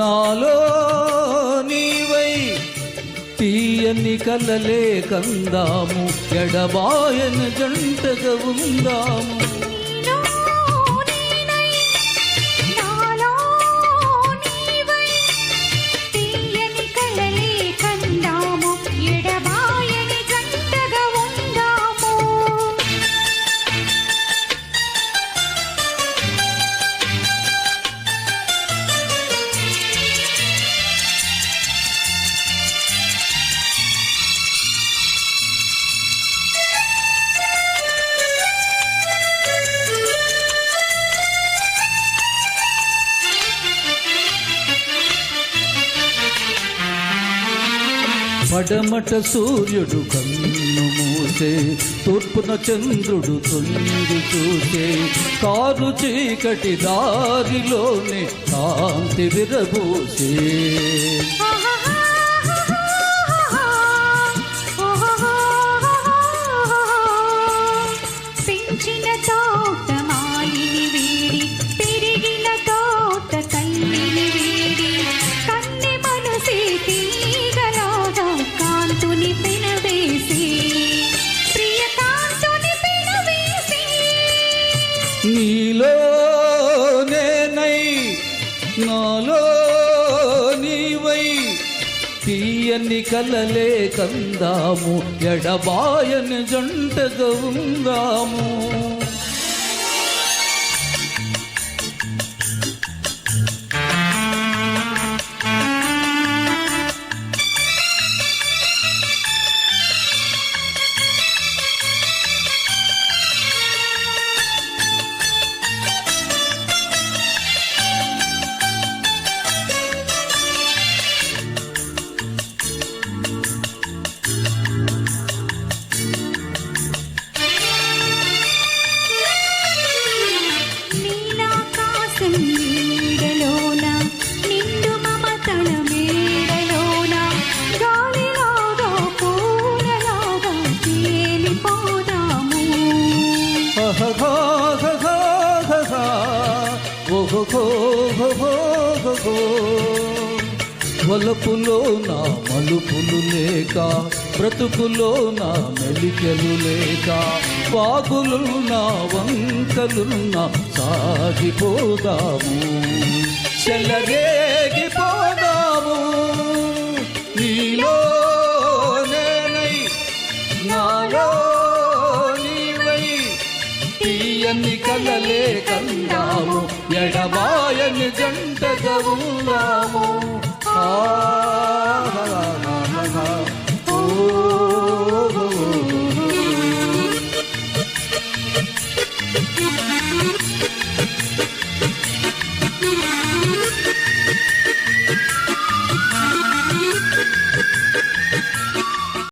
నాలో నీవై తీయని కలలే కందాము ఎడబాయని జంటగా ఉందాము పడమట సూర్యుడు కన్ను మూసే తూర్పున చంద్రుడు తొంగి చూసే కారు చీకటి దారిలోనే కాంతి విరబూసే పెంచిన తోట మాలిని వీడి పెరిగిన తోట తల్లిని వీడి కన్నె మనసే తీగలాగా కాంతుని పెనవేసి ప్రియ కాంతుని పెనవేసి నీలో నేనై నాలో నీవై తీయని కలలే కందాము ఎడబాయని జంటగా ఉందాము వలపులో నా మలుపులు లేక బ్రతుకులో నా మెలికెలు లేక వాగులు నా వంకలున్నా సాగిపోదాము చెలరేగిపోదాము నీలో నేనై నాలో నీవై తీయని కలలే కందాము ఎడబాయని జంటగా ఉందాము